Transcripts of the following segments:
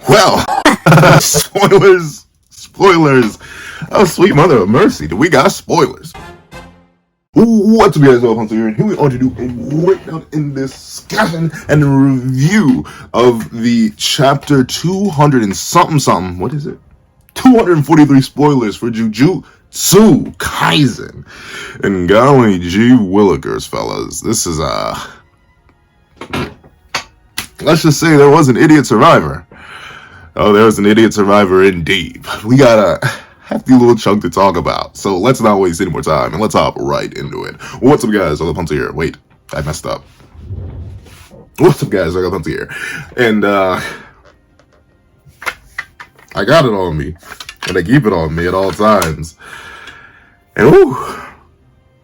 Well, spoilers. Oh, sweet mother of mercy, do we got spoilers? What's up, guys? Welcome to here, and here we are to do a breakdown in discussion and review of the chapter 200 and something. What is it? 243 spoilers for Jujutsu Kaisen. And golly gee willikers, fellas, this is let's just say there was an idiot survivor. Oh, there was an idiot survivor indeed. We got a hefty little chunk to talk about, so let's not waste any more time and let's hop right into it. What's up, guys? I got Punter here. Wait, I messed up. What's up, guys? I got Punter here, and I got it on me, and I keep it on me at all times. And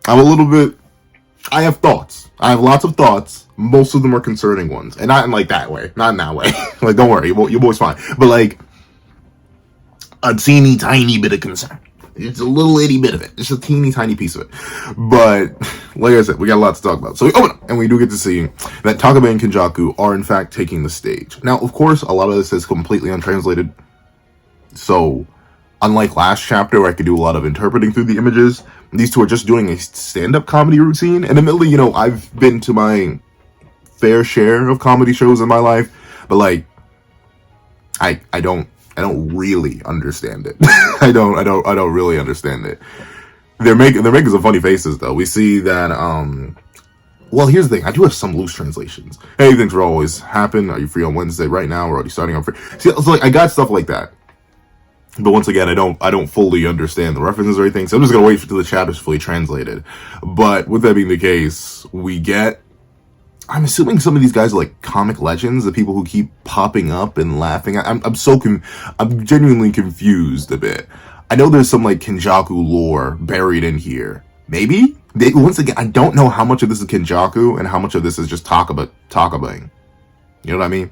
I'm a little bit. I have thoughts. I have lots of thoughts. Most of them are concerning ones, and not in like that way. Not in that way. Like, don't worry, your boy's fine. But like a teeny tiny bit of concern. It's a little itty bit of it. It's a teeny tiny piece of it. But like I said, we got a lot to talk about. So we open up, and we do get to see that Takaba and Kenjaku are in fact taking the stage. Now, of course, a lot of this is completely untranslated. So unlike last chapter where I could do a lot of interpreting through the images, these two are just doing a stand-up comedy routine. And admittedly, you know, I've been to my fair share of comedy shows in my life, but like, I don't really understand it. I don't really understand it. They're making some funny faces though. We see that, well, here's the thing. I do have some loose translations. Hey, things will always happen. Are you free on Wednesday? Right now, we're already starting on free. See, so like, I got stuff like that. But once again, I don't fully understand the references or anything, so I'm just gonna wait until the chapter's fully translated. But with that being the case, we get, I'm assuming some of these guys are like comic legends, the people who keep popping up and laughing. I'm genuinely confused a bit. I know there's some like Kenjaku lore buried in here. Maybe? Once again, I don't know how much of this is Kenjaku and how much of this is just Takabaing. You know what I mean?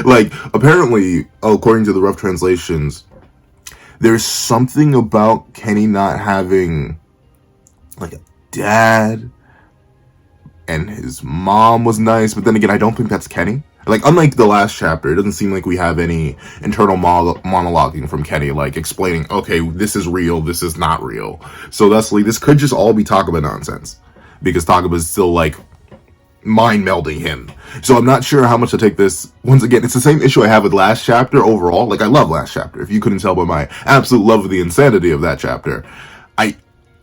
Like, apparently, according to the rough translations, there's something about Kenny not having like a dad, and his mom was nice, but then again, I don't think that's Kenny. Like, unlike the last chapter, it doesn't seem like we have any internal monologuing from Kenny, like explaining, okay, this is real, this is not real. So thus, like, this could just all be Takaba nonsense, because Takaba's still like mind melding him. So I'm not sure how much to take this. Once again, it's the same issue I have with last chapter overall. Like, I love last chapter. If you couldn't tell by my absolute love of the insanity of that chapter,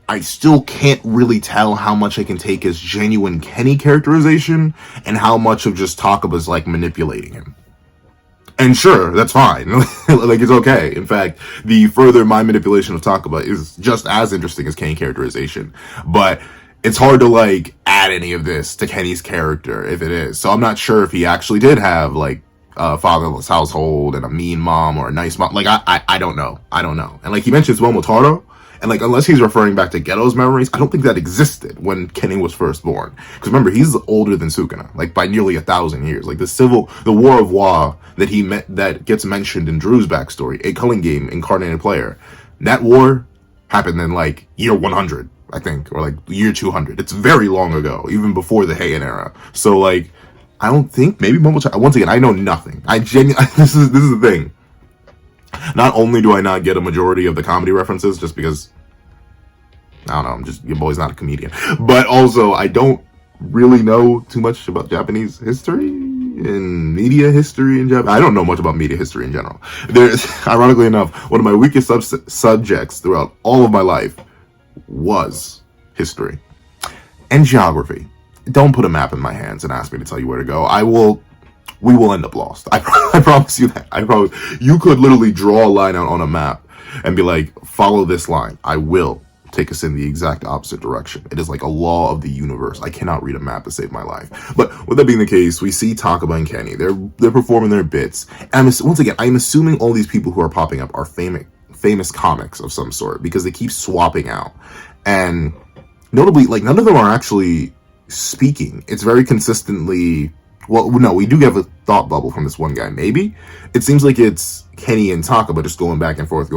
I still can't really tell how much I can take as genuine Kenny characterization and how much of just Takaba's like manipulating him. And sure, that's fine. Like, it's okay. In fact, the further my manipulation of Takaba is just as interesting as Kenny characterization. But it's hard to like add any of this to Kenny's character if it is. So I'm not sure if he actually did have like a fatherless household and a mean mom or a nice mom. Like, I don't know. And like, he mentions Momotaro. And like, unless he's referring back to Ghetto's memories, I don't think that existed when Kenny was first born. Because remember, he's older than Sukuna, like by nearly 1,000 years. Like the War of Wa that he met, that gets mentioned in Drew's backstory, a culling game incarnated player. That war happened in like year 100, I think, or like year 200. It's very long ago, even before the Heian era. So like, I don't think, maybe Momotaro, once again, I know nothing. This is the thing. Not only do I not get a majority of the comedy references just because, I don't know, your boy's not a comedian, but also I don't really know too much about Japanese history and media history in Japan. I don't know much about media history in general. There's, ironically enough, one of my weakest subjects throughout all of my life was history and geography. Don't put a map in my hands and ask me to tell you where to go. We will end up lost. I promise you that. I promise. You could literally draw a line out on a map and be like, follow this line. I will take us in the exact opposite direction. It is like a law of the universe. I cannot read a map to save my life. But with that being the case, we see Takaba and Kenny. They're performing their bits. And once again, I'm assuming all these people who are popping up are famous comics of some sort, because they keep swapping out. And notably, like, none of them are actually speaking. It's very consistently, well, no, we do have a thought bubble from this one guy, maybe? It seems like it's Kenny and Takaba just going back and forth.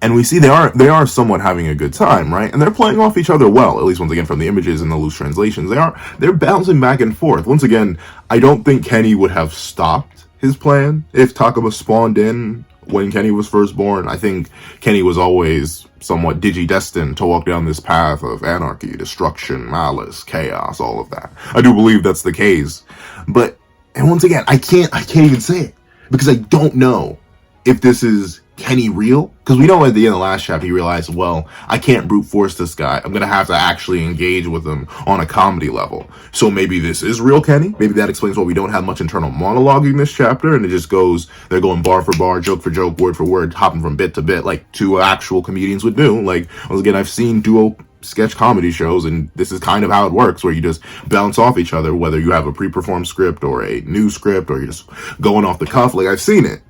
And we see they are somewhat having a good time, right? And they're playing off each other well, at least once again from the images and the loose translations. They're bouncing back and forth. Once again, I don't think Kenny would have stopped his plan. If Takaba spawned in when Kenny was first born, I think Kenny was always somewhat digi-destined to walk down this path of anarchy, destruction, malice, chaos, all of that. I do believe that's the case. But, and once again, I can't even say it, because I don't know if this is Kenny real? Because we know at the end of the last chapter he realized, well, I can't brute force this guy. I'm going to have to actually engage with him on a comedy level. So maybe this is real Kenny. Maybe that explains why we don't have much internal monologue in this chapter, and it just goes, they're going bar for bar, joke for joke, word for word, hopping from bit to bit, like two actual comedians would do. Like, once again, I've seen duo sketch comedy shows, and this is kind of how it works, where you just bounce off each other, whether you have a pre-performed script or a new script, or you're just going off the cuff. Like, I've seen it.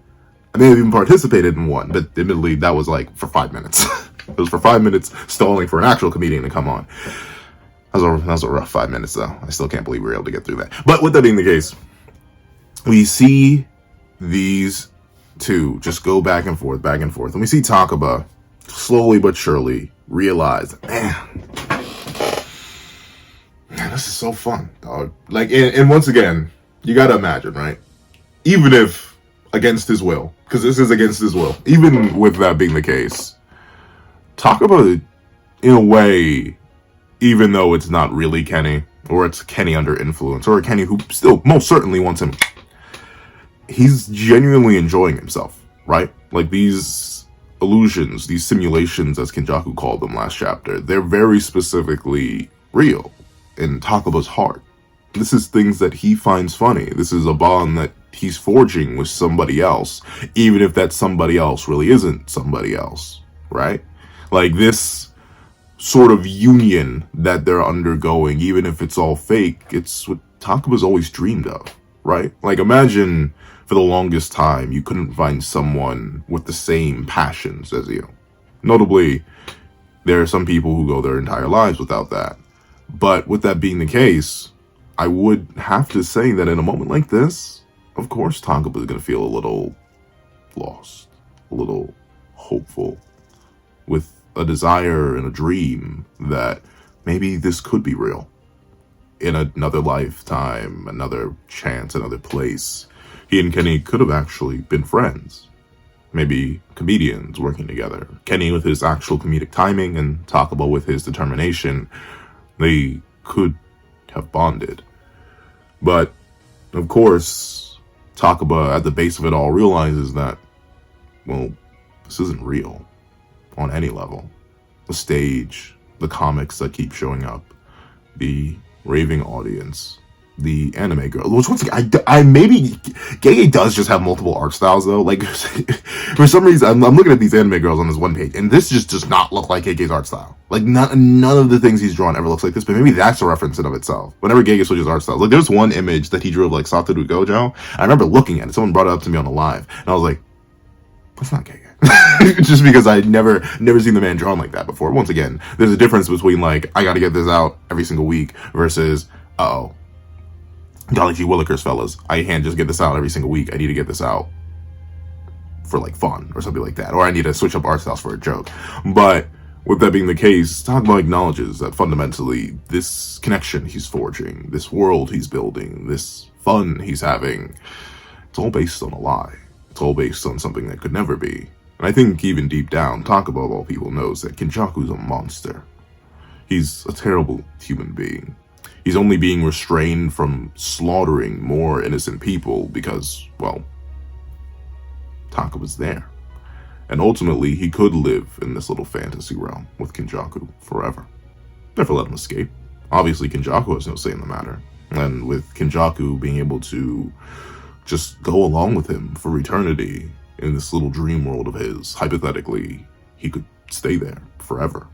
I may have even participated in one, but admittedly, that was like for 5 minutes. It was for 5 minutes, stalling for an actual comedian to come on. That was a rough 5 minutes, though. I still can't believe we were able to get through that. But with that being the case, we see these two just go back and forth, and we see Takaba slowly but surely realize, man, this is so fun, dog. Like, and once again, you gotta imagine, right? Even if against his will, because this is against his will, even with that being the case, Takaba, in a way, even though it's not really Kenny, or it's Kenny under influence, or a Kenny who still most certainly wants him, he's genuinely enjoying himself, right? Like, these illusions, these simulations, as Kenjaku called them last chapter, they're very specifically real in Takaba's heart. This is things that he finds funny. This is a bond that he's forging with somebody else, even if that somebody else really isn't somebody else, right? Like, this sort of union that they're undergoing, even if it's all fake, it's what Takaba's always dreamed of, right? Like, imagine for the longest time you couldn't find someone with the same passions as you. Notably, there are some people who go their entire lives without that. But with that being the case, I would have to say that in a moment like this, of course, Takaba is going to feel a little lost, a little hopeful, with a desire and a dream that maybe this could be real. In another lifetime, another chance, another place, he and Kenny could have actually been friends. Maybe comedians working together. Kenny with his actual comedic timing and Takaba with his determination. They could have bonded. But, of course, Takaba, at the base of it all, realizes that, well, this isn't real on any level. The stage, the comics that keep showing up, the raving audience, the anime girl. Which, once again, I maybe Gege does just have multiple art styles, though. Like, for some reason, I'm looking at these anime girls on this one page, and this just does not look like Gege's art style. Like, none of the things he's drawn ever looks like this, but maybe that's a reference in of itself. Whenever Gege switches art styles, like, there's one image that he drew of, like, Satoru Gojo. I remember looking at it. Someone brought it up to me on the live, and I was like, that's not Gege. Just because I'd never seen the man drawn like that before. Once again, there's a difference between, like, I gotta get this out every single week versus, Golly gee willikers, fellas, I can't just get this out every single week. I need to get this out for, like, fun or something like that. Or I need to switch up art styles for a joke. But with that being the case, Takaba acknowledges that fundamentally this connection he's forging, this world he's building, this fun he's having, it's all based on a lie. It's all based on something that could never be. And I think even deep down, Takaba of all people knows that Kenjaku's a monster. He's a terrible human being. He's only being restrained from slaughtering more innocent people because, well, Takaba's there. And ultimately, he could live in this little fantasy realm with Kenjaku forever. Never let him escape. Obviously, Kenjaku has no say in the matter. And with Kenjaku being able to just go along with him for eternity in this little dream world of his, hypothetically, he could stay there forever.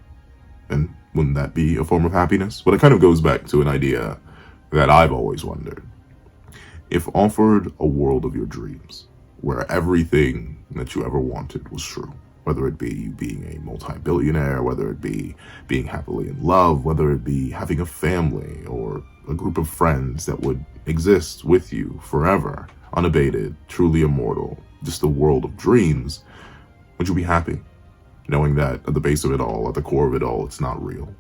And wouldn't that be a form of happiness? But it kind of goes back to an idea that I've always wondered. If offered a world of your dreams, where everything that you ever wanted was true, whether it be you being a multi-billionaire, whether it be being happily in love, whether it be having a family or a group of friends that would exist with you forever, unabated, truly immortal, just a world of dreams, would you be happy? Knowing that at the base of it all, at the core of it all, it's not real.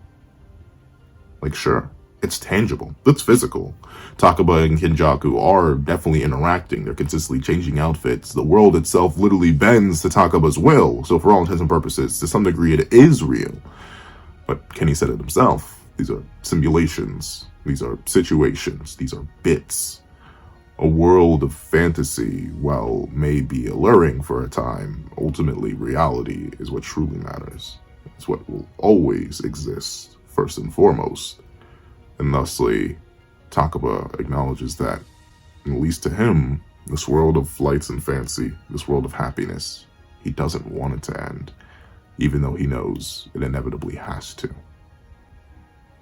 Like, sure, It's tangible. It's physical. Takaba and Kenjaku are definitely interacting. They're consistently changing outfits. The world itself literally bends to Takaba's will. So for all intents and purposes, to some degree, it is real. But Kenny said it himself. These are simulations. These are situations. These are bits. A world of fantasy, while may be alluring for a time, ultimately reality is what truly matters. It's what will always exist, first and foremost. And thusly, Takaba acknowledges that, at least to him, this world of flights and fancy, this world of happiness, he doesn't want it to end, even though he knows it inevitably has to.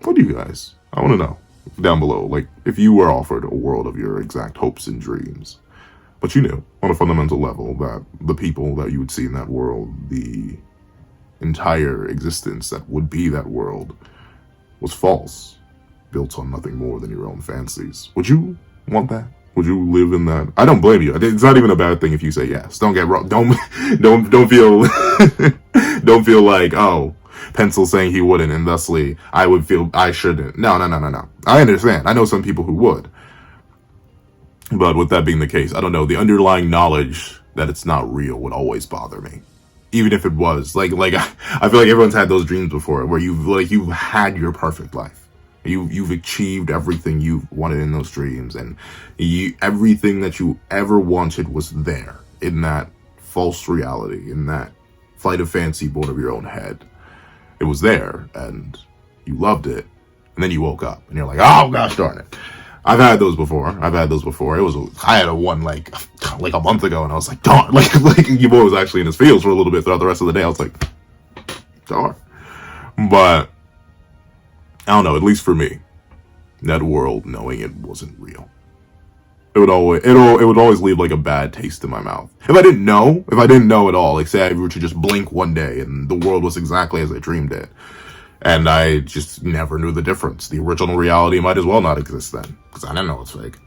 What do you guys? I want to know down below, like, if you were offered a world of your exact hopes and dreams, but you knew on a fundamental level that the people that you would see in that world, the entire existence that would be that world, was false, built on nothing more than your own fancies. Would you want that? Would you live in that? I don't blame you. It's not even a bad thing if you say yes. Don't get wrong. Don't feel don't feel like, oh, Pencil saying he wouldn't, and thusly I would feel I shouldn't. No. I understand. I know some people who would. But with that being the case, I don't know. The underlying knowledge that it's not real would always bother me. Even if it was. Like I feel like everyone's had those dreams before where you've had your perfect life. You've achieved everything you wanted in those dreams, and everything that you ever wanted was there in that false reality, in that flight of fancy born of your own head. It was there, and you loved it, and then you woke up, and you're like, oh gosh darn it. I've had those before. I had one like a month ago, and I was like, darn, like your boy was actually in his fields for a little bit throughout the rest of the day. I was like, darn. But I don't know, at least for me, that world, knowing it wasn't real, it would always leave like a bad taste in my mouth. If I didn't know at all, like say I were to just blink one day and the world was exactly as I dreamed it, and I just never knew the difference. The original reality might as well not exist then, because I didn't know it's fake.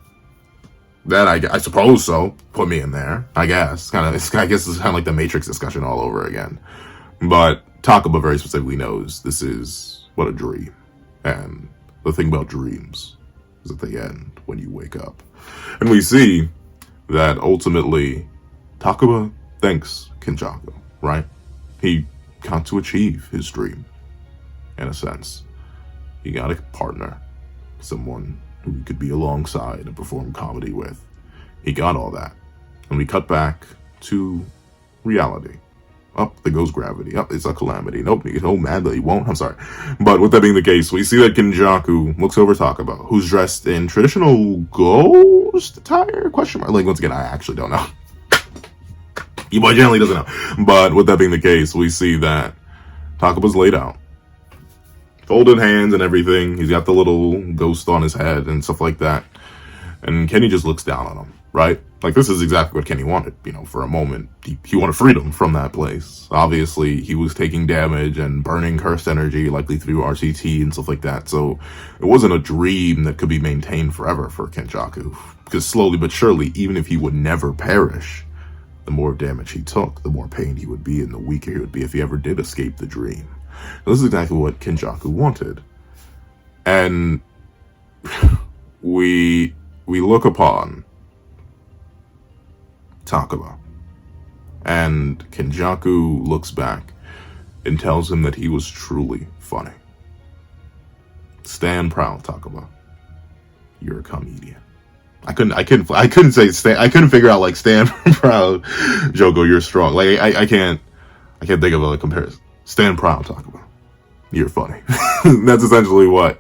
Then I suppose so. Put me in there, I guess. I guess it's kind of like the Matrix discussion all over again. But Takaba very specifically knows this is what a dream. And the thing about dreams is that they end when you wake up. And we see that ultimately Takaba thanks Kenjaku, right? He got to achieve his dream, in a sense. He got a partner, someone who he could be alongside and perform comedy with. He got all that. And we cut back to reality. Up there goes gravity. Up, it's a calamity. Nope, he's so mad that he won't. I'm sorry. But with that being the case, we see that Kenjaku looks over Takaba, who's dressed in traditional ghost attire? Question mark. Like, once again, I actually don't know. Your boy generally doesn't know. But with that being the case, we see that Takaba's laid out. Folded hands and everything. He's got the little ghost on his head and stuff like that. And Kenny just looks down on him, right? Like, this is exactly what Kenny wanted, for a moment. He wanted freedom from that place. Obviously, he was taking damage and burning cursed energy, likely through RCT and stuff like that. So it wasn't a dream that could be maintained forever for Kenjaku. Because slowly but surely, even if he would never perish, the more damage he took, the more pain he would be and the weaker he would be if he ever did escape the dream. So this is exactly what Kenjaku wanted. And we look upon Takaba, and Kenjaku looks back and tells him that he was truly funny. Stand proud, Takaba. You're a comedian. I couldn't figure out like stand proud, Joko. You're strong. Like I can't think of a comparison. Stand proud, Takaba. You're funny. That's essentially what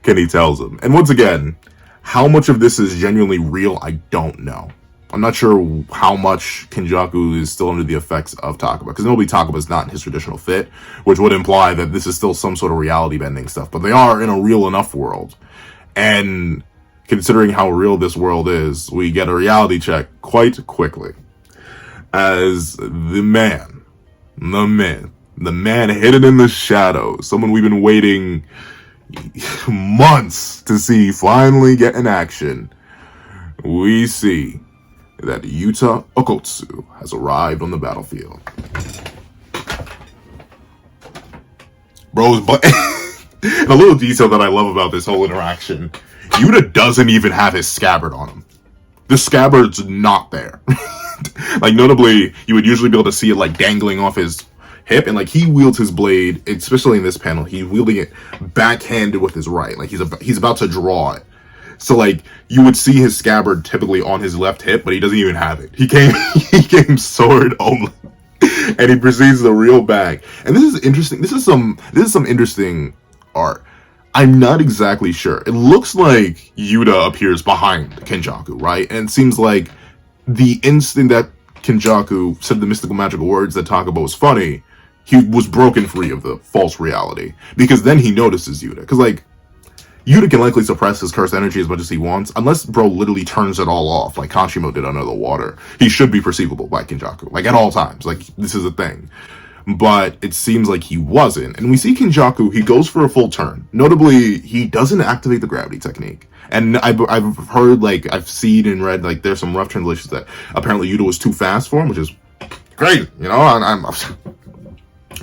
Kenny tells him. And once again, how much of this is genuinely real, I don't know. I'm not sure how much Kenjaku is still under the effects of Takaba, because nobody Takaba is not in his traditional fit, which would imply that this is still some sort of reality bending stuff. But they are in a real enough world. And considering how real this world is, we get a reality check quite quickly. As the man hidden in the shadows, someone we've been waiting months to see finally get in action, we see that Yuta Okotsu has arrived on the battlefield. Bro's butt And a little detail that I love about this whole interaction, Yuta doesn't even have his scabbard on him. The scabbard's not there. Like, notably, you would usually be able to see it, like, dangling off his hip, and, like, he wields his blade, especially in this panel, he's wielding it backhanded with his right. Like, he's about to draw it. So, like, you would see his scabbard typically on his left hip, but he doesn't even have it. He came sword only. And he proceeds to reel back. And this is interesting. This is some interesting art. I'm not exactly sure. It looks like Yuta appears behind Kenjaku, right? And it seems like the instant that Kenjaku said the mystical magical words that Takaba was funny, he was broken free of the false reality. Because then he notices Yuta. Because, like, Yuta can likely suppress his cursed energy as much as he wants, unless bro literally turns it all off, like Kashimo did under the water. He should be perceivable by Kenjaku, like, at all times. Like, this is a thing. But it seems like he wasn't. And we see Kenjaku, he goes for a full turn. Notably, he doesn't activate the gravity technique. And I've heard, like, I've seen and read, like, there's some rough translations that apparently Yuta was too fast for him, which is great. You know, I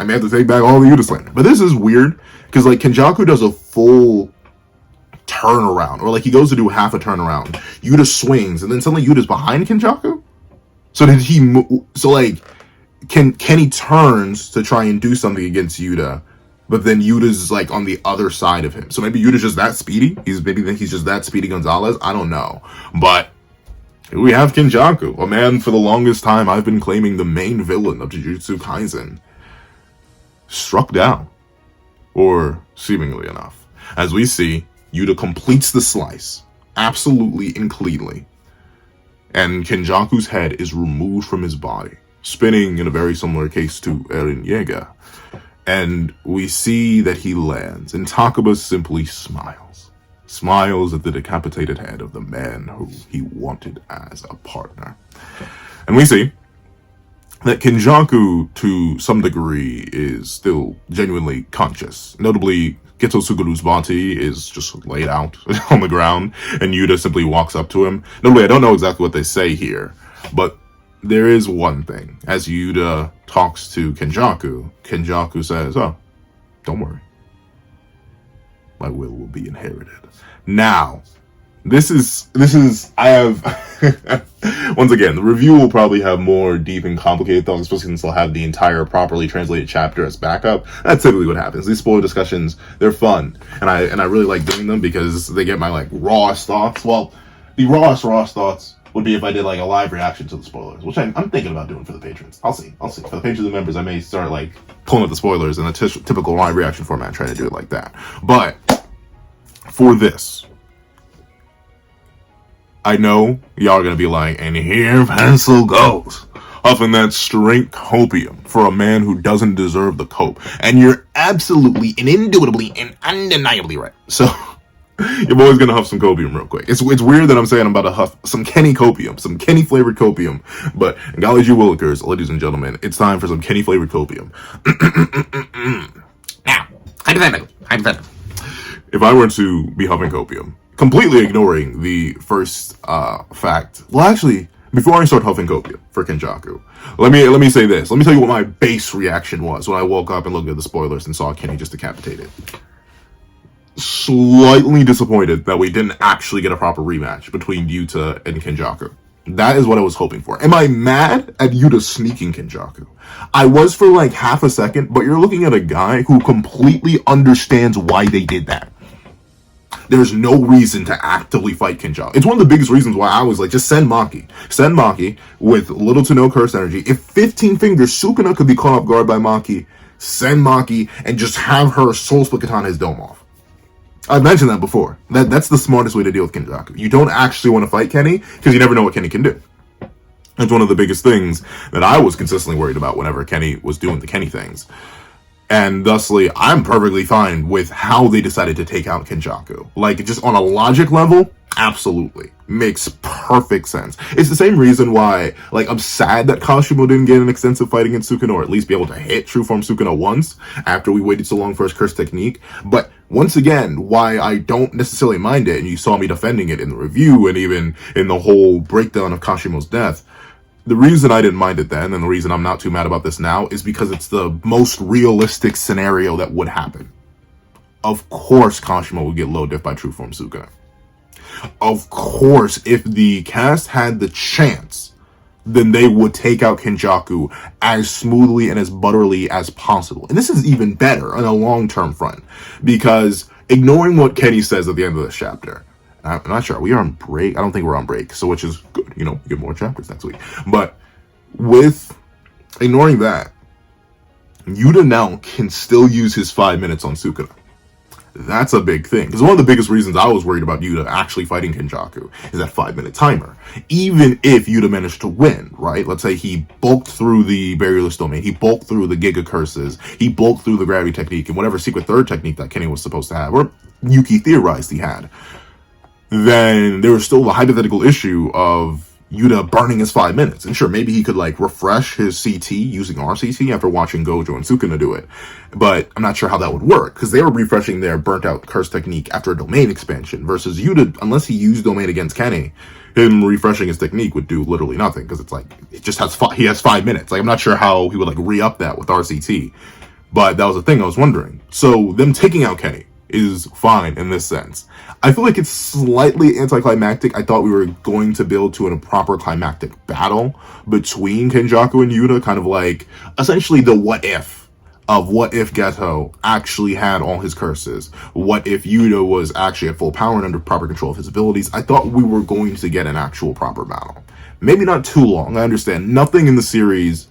may have to take back all the Yuta slander. But this is weird, because, like, Kenjaku does a full turnaround, or, like, he goes to do half a turnaround. Yuta swings, and then suddenly Yuta's behind Kenjaku? So did he move? So, like, Kenny turns to try and do something against Yuta, but then Yuta's, like, on the other side of him. So maybe Yuta's just that speedy? Maybe he's just that Speedy Gonzalez? I don't know. But here we have Kenjaku, a man for the longest time I've been claiming the main villain of Jujutsu Kaisen, struck down. Or seemingly enough. As we see, Yuta completes the slice, absolutely and cleanly. And Kenjaku's head is removed from his body, spinning in a very similar case to Eren Yeager. And we see that he lands, and Takaba simply smiles. Smiles at the decapitated head of the man who he wanted as a partner. And we see that Kenjaku, to some degree, is still genuinely conscious. Notably, Geto Suguru's body is just laid out on the ground, and Yuta simply walks up to him. Notably, I don't know exactly what they say here, but there is one thing. As Yuta talks to Kenjaku, Kenjaku says, "Oh, don't worry. My will be inherited." Now, this is, I have, once again, the review will probably have more deep and complicated thoughts, especially since they'll have the entire properly translated chapter as backup. That's typically what happens. These spoiler discussions, they're fun. And I really like doing them because they get my, like, rawest thoughts. Well, the rawest thoughts would be if I did, like, a live reaction to the spoilers, which I'm thinking about doing for the patrons. I'll see. For the patrons and members, I may start, like, pulling up the spoilers in a typical live reaction format, trying to do it like that. But for this, I know y'all are going to be like, and here Pencil goes, huffing that straight copium for a man who doesn't deserve the cope. And you're absolutely and indubitably and undeniably right. So, your boy's going to huff some copium real quick. It's weird that I'm saying I'm about to huff some Kenny copium, some Kenny flavored copium. But, golly gee willikers, ladies and gentlemen, it's time for some Kenny flavored copium. Now, hypothetical. If I were to be huffing copium, completely ignoring the first fact. Well, actually, before I start huffing copium for Kenjaku, let me say this. Let me tell you what my base reaction was when I woke up and looked at the spoilers and saw Kenny just decapitated. Slightly disappointed that we didn't actually get a proper rematch between Yuta and Kenjaku. That is what I was hoping for. Am I mad at Yuta sneaking Kenjaku? I was for like half a second, but you're looking at a guy who completely understands why they did that. There's no reason to actively fight Kenjaku. It's one of the biggest reasons why I was like, just send Maki. Send Maki with little to no cursed energy. If 15 Fingers Sukuna could be caught off guard by Maki, send Maki and just have her soul split katana his dome off. I've mentioned that before. That's the smartest way to deal with Kenjaku. You don't actually want to fight Kenny because you never know what Kenny can do. It's one of the biggest things that I was consistently worried about whenever Kenny was doing the Kenny things. And thusly, I'm perfectly fine with how they decided to take out Kenjaku. Like, just on a logic level, absolutely. Makes perfect sense. It's the same reason why, like, I'm sad that Kashimo didn't get an extensive fight against Sukuna, or at least be able to hit True Form Sukuna once, after we waited so long for his curse technique. But, once again, why I don't necessarily mind it, and you saw me defending it in the review, and even in the whole breakdown of Kashimo's death, the reason I didn't mind it then, and the reason I'm not too mad about this now, is because it's the most realistic scenario that would happen. of course Kashima would get low diff by True Form Sukuna. Of course, if the cast had the chance, then they would take out Kenjaku as smoothly and as butterly as possible. And this is even better on a long-term front, because ignoring what Kenny says at the end of this chapter, I'm not sure, are we on break? I don't think we're on break, so which is good, you know, get more chapters next week. But with ignoring that, Yuta now can still use his 5 minutes on Sukuna. That's a big thing. Because one of the biggest reasons I was worried about Yuta actually fighting Kenjaku is that 5-minute timer. Even if Yuta managed to win, right? Let's say he bulked through the barrierless domain, he bulked through the Giga Curses, he bulked through the gravity technique, and whatever secret third technique that Kenny was supposed to have, or Yuki theorized he had, then there was still the hypothetical issue of Yuta burning his 5 minutes. And sure, maybe he could like refresh his CT using RCT after watching Gojo and Sukuna do it. But I'm not sure how that would work, because they were refreshing their burnt out curse technique after a domain expansion, versus Yuta, unless he used domain against Kenny, him refreshing his technique would do literally nothing, because it's like, it just has he has 5 minutes. Like, I'm not sure how he would like re-up that with RCT. But that was the thing I was wondering. So them taking out Kenny is fine in this sense. I feel like it's slightly anticlimactic. I thought we were going to build to a proper climactic battle between Kenjaku and Yuta, kind of like essentially the what if of what if Geto actually had all his curses, what if Yuta was actually at full power and under proper control of his abilities. I thought we were going to get an actual proper battle. Maybe not too long, I understand. Nothing in the series,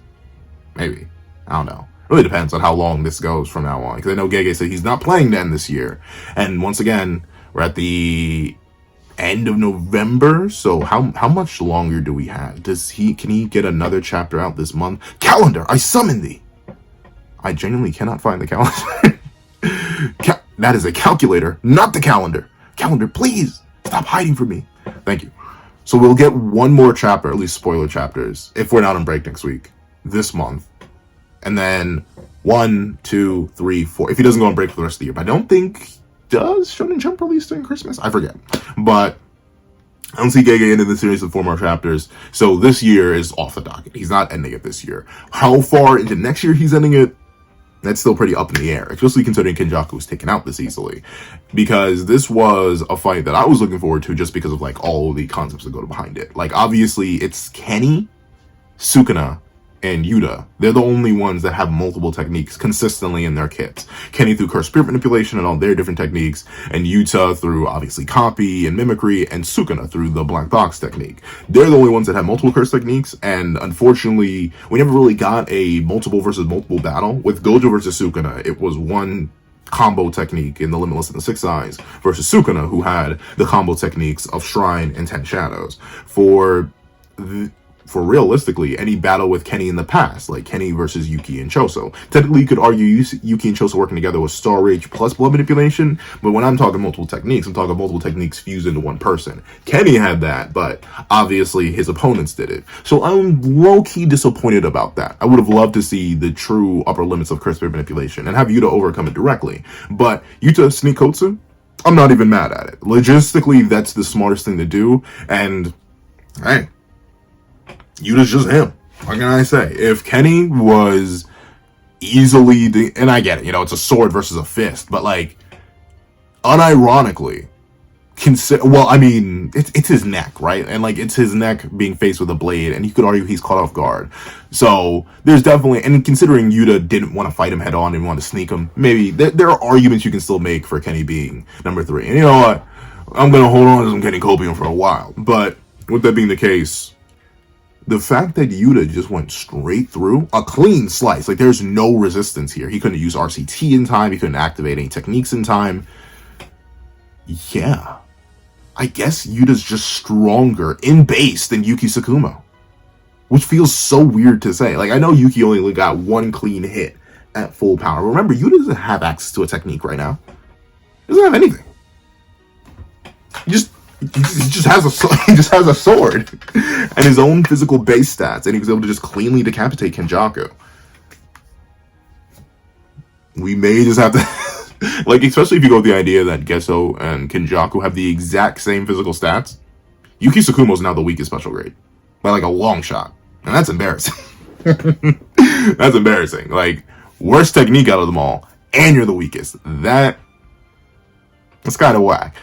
maybe, I don't know. Really depends on how long this goes from now on, because I know Gege said he's not playing to end this year, and once again, we're at the end of November, so how much longer do we have? Can he get another chapter out this month? Calendar, I summon thee! I genuinely cannot find the calendar. That is a calculator, not the calendar. Calendar, please, stop hiding from me. Thank you. So we'll get one more chapter, at least spoiler chapters, if we're not on break next week, this month. And then 1, 2, 3, 4, if he doesn't go on break for the rest of the year. But I don't think, does Shonen Jump release during Christmas? I forget. But I don't see Gege ending the series with 4 more chapters. So this year is off the docket. He's not ending it this year. How far into next year he's ending it, that's still pretty up in the air, especially considering Kenjaku was taken out this easily. Because this was a fight that I was looking forward to just because of like all the concepts that go behind it. Like obviously it's Kenny, Sukuna, and Yuta. They're the only ones that have multiple techniques consistently in their kits. Kenny through curse spirit manipulation and all their different techniques, and Yuta through obviously copy and mimicry, and Sukuna through the black box technique. They're the only ones that have multiple curse techniques, and unfortunately, we never really got a multiple versus multiple battle. With Gojo versus Sukuna, it was one combo technique in the Limitless and the Six Eyes versus Sukuna, who had the combo techniques of Shrine and 10 Shadows. For realistically, any battle with Kenny in the past, like Kenny versus Yuki and Choso. Technically, you could argue Yuki and Choso working together was Star Rage plus blood manipulation, but when I'm talking multiple techniques, I'm talking multiple techniques fused into one person. Kenny had that, but obviously his opponents did it. So I'm low-key disappointed about that. I would have loved to see the true upper limits of curse spirit manipulation and have Yuta overcome it directly. But Yuta Sneakotsu, I'm not even mad at it. Logistically, that's the smartest thing to do, and hey, Yuta's just him. What can I say? If Kenny was easily and I get it, you know, it's a sword versus a fist, but like, unironically, well, I mean, it's his neck, right? And like, it's his neck being faced with a blade, and you could argue he's caught off guard. So there's definitely, and considering Yuta didn't want to fight him head on and want to sneak him, maybe there are arguments you can still make for Kenny being number 3. And you know what? I'm gonna hold on to some Kenny Copium for a while. But with that being the case, the fact that Yuta just went straight through a clean slice, like there's no resistance here. He couldn't use RCT in time. He couldn't activate any techniques in time. Yeah, I guess Yuta's just stronger in base than Yuki Tsukumo, which feels so weird to say. Like, I know Yuki only got 1 clean hit at full power. Remember, Yuta doesn't have access to a technique right now. He doesn't have anything. He just has a sword and his own physical base stats, and he was able to just cleanly decapitate Kenjaku. We may just have to like, especially if you go with the idea that Geto and Kenjaku have the exact same physical stats, Yuki Tsukumo is now the weakest special grade by like a long shot, and that's embarrassing. That's embarrassing. Like, worst technique out of them all, and you're the weakest. That It's kind of whack.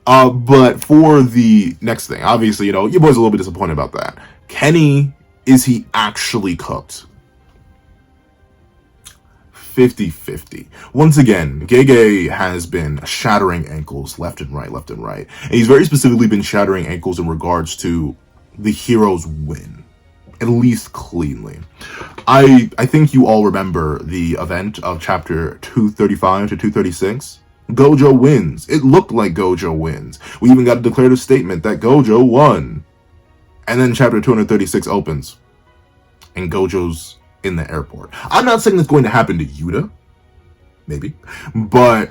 But for the next thing, obviously, your boy's a little bit disappointed about that. Kenny, is he actually cooked? 50-50. Once again, Gege has been shattering ankles left and right. And he's very specifically been shattering ankles in regards to the hero's win. At least cleanly. I think you all remember the event of chapter 235 to 236. Gojo wins. It looked like Gojo wins. We even got a declarative statement that Gojo won. And then chapter 236 opens. And Gojo's in the airport. I'm not saying that's going to happen to Yuta. Maybe. But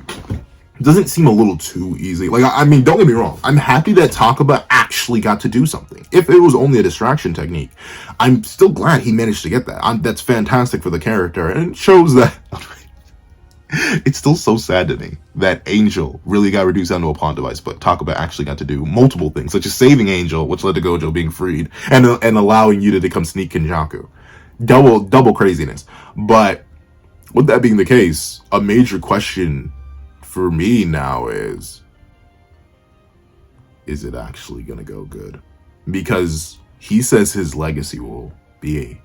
it doesn't seem a little too easy. Like, I mean, don't get me wrong. I'm happy that Takaba actually got to do something. If it was only a distraction technique, I'm still glad he managed to get that. That's fantastic for the character. And it shows that... It's still so sad to me that Angel really got reduced down to a pawn device, but Takaba actually got to do multiple things, such as saving Angel, which led to Gojo being freed, and allowing Yuta to come sneak Kenjaku. Double craziness. But with that being the case, a major question for me now is it actually gonna go good? Because he says his legacy will be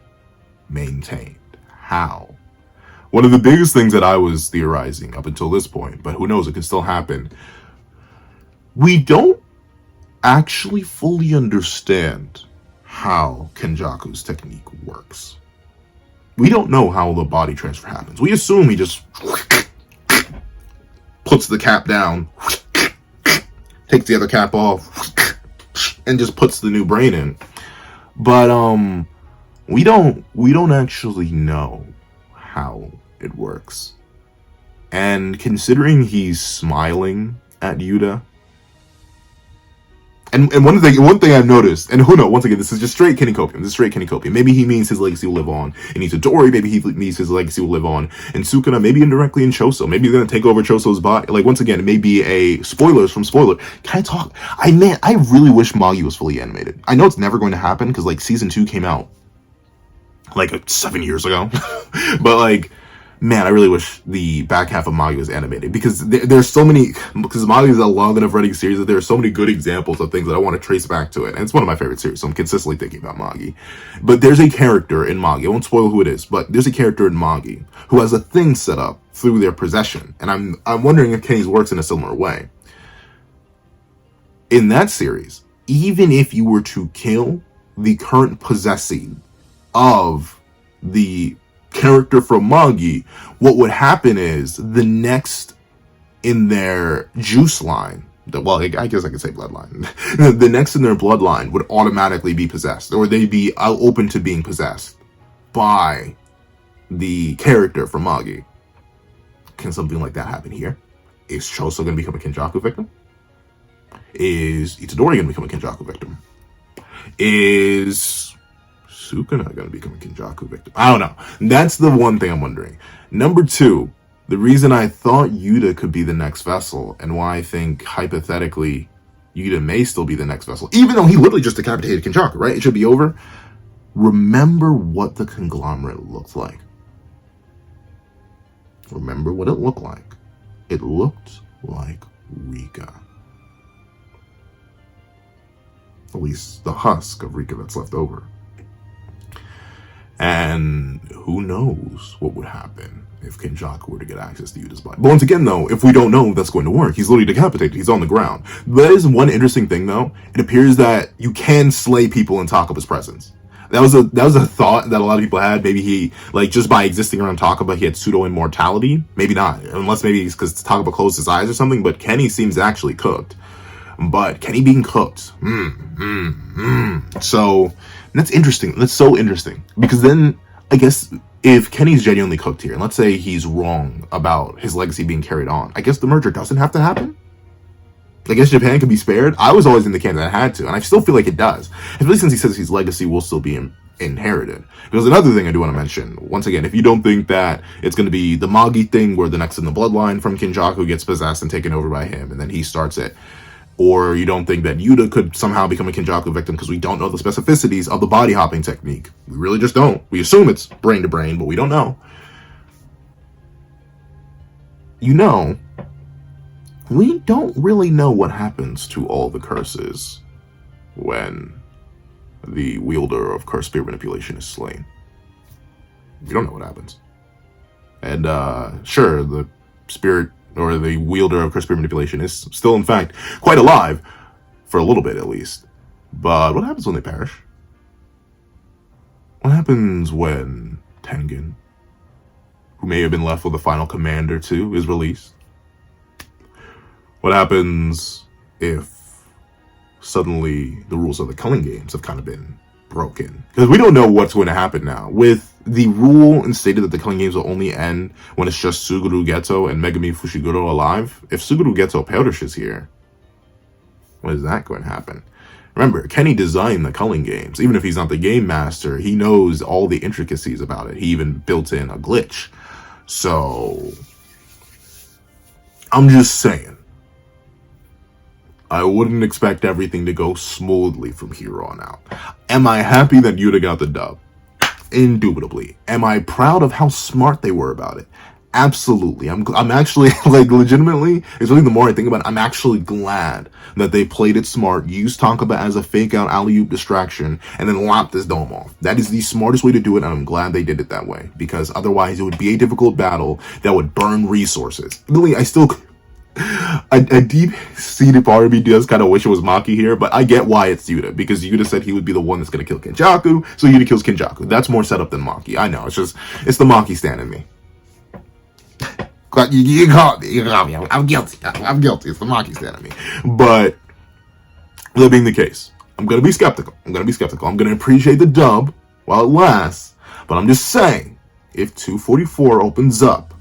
maintained. How? One of the biggest things that I was theorizing up until this point, but who knows, it could still happen. We don't actually fully understand how Kenjaku's technique works. We don't know how the body transfer happens. We assume he just puts the cap down, takes the other cap off, and just puts the new brain in. But we don't actually know how it works. And considering he's smiling at Yuta, and one thing I've noticed, and who knows, once again, this is just straight Kenny Copium. Maybe he means his legacy will live on in Itadori, maybe he means his legacy will live on in Sukuna, maybe indirectly in Choso, maybe he's gonna take over Choso's body. Like, once again, it may be a spoilers from spoiler. Can I talk? I really wish Magi was fully animated. I know it's never going to happen, because like season 2 came out like 7 years ago. But like, man, I really wish the back half of Magi was animated, because there's so many, because Magi is a long enough running series that there are so many good examples of things that I want to trace back to it. And it's one of my favorite series, so I'm consistently thinking about Magi. But there's a character in Magi, I won't spoil who it is, but there's a character in Magi who has a thing set up through their possession. And I'm wondering if Kenny's works in a similar way. In that series, even if you were to kill the current possessee of the character from Magi, what would happen is the next in their juice line, well, I guess I could say bloodline, the next in their bloodline would automatically be possessed, or they'd be open to being possessed by the character from Magi. Can something like that happen here? Is Choso going to become a Kenjaku victim? Is Itadori going to become a Kenjaku victim? Is Sukuna going to become a Kenjaku victim? I don't know. That's the one thing I'm wondering. Number 2, the reason I thought Yuta could be the next vessel, and why I think, hypothetically, Yuta may still be the next vessel, even though he literally just decapitated Kenjaku, right? It should be over. Remember what the conglomerate looked like. Remember what it looked like. It looked like Rika. At least the husk of Rika that's left over. And who knows what would happen if Kenjaku were to get access to Yuta's body. But once again, though, if we don't know if that's going to work, he's literally decapitated. He's on the ground. That is one interesting thing, though. It appears that you can slay people in Takaba's presence. That was a thought that a lot of people had. Maybe he, like, just by existing around Takaba, he had pseudo-immortality. Maybe not. Unless maybe it's because Takaba closed his eyes or something. But Kenny seems actually cooked. But Kenny being cooked. So that's interesting. That's so interesting. Because then, I guess, if Kenny's genuinely cooked here, and let's say he's wrong about his legacy being carried on, I guess the merger doesn't have to happen? I guess Japan could be spared? I was always in the camp that it had to, and I still feel like it does. Especially since he says his legacy will still be inherited. Because another thing I do want to mention, once again, if you don't think that it's going to be the Magi thing where the next in the bloodline from Kenjaku gets possessed and taken over by him, and then he starts it, or you don't think that Yuta could somehow become a Kenjaku victim because we don't know the specificities of the body hopping technique. We really just don't. We assume it's brain to brain, but we don't know. You know, we don't really know what happens to all the curses when the wielder of curse spirit manipulation is slain. We don't know what happens. And sure, the spirit or the wielder of curse spirit manipulation is still, in fact, quite alive, for a little bit at least. But what happens when they perish? What happens when Tengen, who may have been left with a final command or two, is released? What happens if suddenly the rules of the Culling Games have kind of been broken? Because we don't know what's going to happen now. With the rule and stated that the Culling Games will only end when it's just Suguru Geto and Megumi Fushiguro alive, if Suguru Geto perishes here, when is that going to happen? Remember, Kenny designed the Culling Games. Even if he's not the game master, he knows all the intricacies about it. He even built in a glitch. So, I'm just saying, I wouldn't expect everything to go smoothly from here on out. Am I happy that Yuta got the dub? Indubitably. Am I proud of how smart they were about it? Absolutely. I'm actually, like, legitimately, it's really the more I think about it, I'm actually glad that they played it smart, used Takaba as a fake-out alley-oop distraction, and then lopped this dome off. That is the smartest way to do it, and I'm glad they did it that way, because otherwise it would be a difficult battle that would burn resources. Really, I still... A deep-seated part of me does kind of wish it was Maki here, but I get why it's Yuta, because Yuta said he would be the one that's going to kill Kenjaku, so Yuta kills Kenjaku. That's more set up than Maki. I know, it's the Maki stand in me. You caught me. I'm guilty. I'm guilty. It's the Maki stand in me. But, that being the case, I'm going to be skeptical. I'm going to appreciate the dub while it lasts, but I'm just saying, if 244 opens up,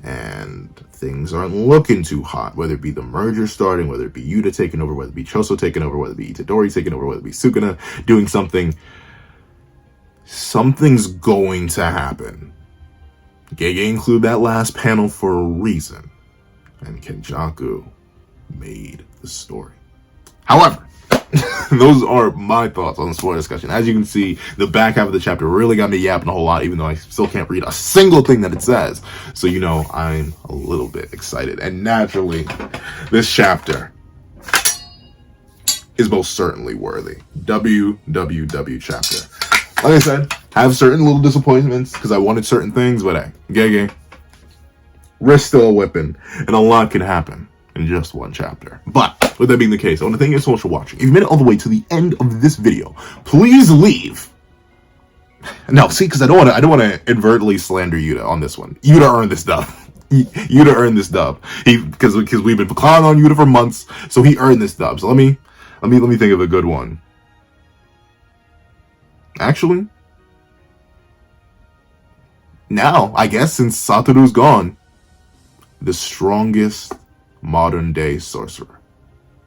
and things aren't looking too hot, whether it be the merger starting, whether it be Yuta taking over, whether it be Choso taking over, whether it be Itadori taking over, whether it be Sukuna doing something, something's going to happen. Gege include that last panel for a reason, and Kenjaku made the story. However, those are my thoughts on the spoiler discussion. As you can see, the back half of the chapter really got me yapping a whole lot, even though I still can't read a single thing that it says. So, you know, I'm a little bit excited. And naturally, this chapter is most certainly worthy. WWW chapter. Like I said, have certain little disappointments because I wanted certain things, but hey, Gege, wrist still whipping, and a lot can happen in just one chapter. But with that being the case, I want to thank you so much for watching. If you made it all the way to the end of this video, please leave. No, see, because I don't want to advertently slander Yuta on this one. Yuta earned this dub. Yuta earned this dub. Because we've been clowning on Yuta for months, so he earned this dub. So let me think of a good one. Actually, now I guess since Satoru's gone, the strongest modern day sorcerer.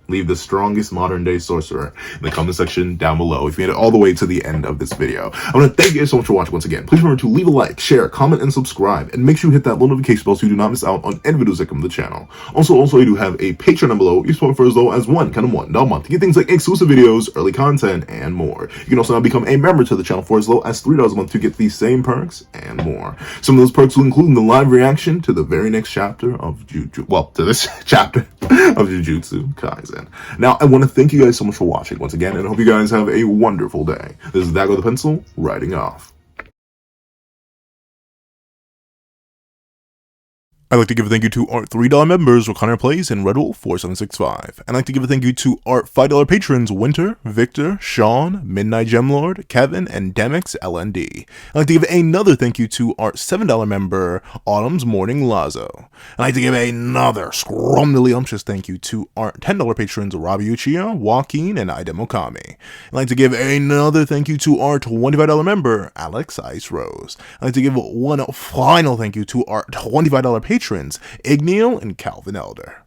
Leave the strongest modern day sorcerer in the comment section down below if you made it all the way to the end of this video. I want to thank you guys so much for watching once again. Please remember to leave a like, share, comment, and subscribe, and make sure you hit that little notification bell so you do not miss out on any videos that come to the channel. Also, I do have a Patreon down below. You support for as low as $1 a month to get things like exclusive videos, early content, and more. You can also now become a member to the channel for as low as $3 a month to get these same perks and more. Some of those perks will include the live reaction to the very next chapter of to this chapter of Jujutsu Kaisen. Now, I want to thank you guys so much for watching once again, and I hope you guys have a wonderful day. This is Dago the Pencil, writing off. I'd like to give a thank you to our $3 members, Wakana Plays and Redwolf4765. I'd like to give a thank you to our $5 patrons, Winter, Victor, Sean, Midnight Gemlord, Kevin, and Demix LND. I'd like to give another thank you to our $7 member, Autumn's Morning Lazo. I'd like to give another scrumdiddlyumptious thank you to our $10 patrons, Robbie Uchiha, Joaquin, and Ida Mokami. I'd like to give another thank you to our $25 member, Alex Ice Rose. I'd like to give one final thank you to our $25 patrons, Igneo and Calvin Elder.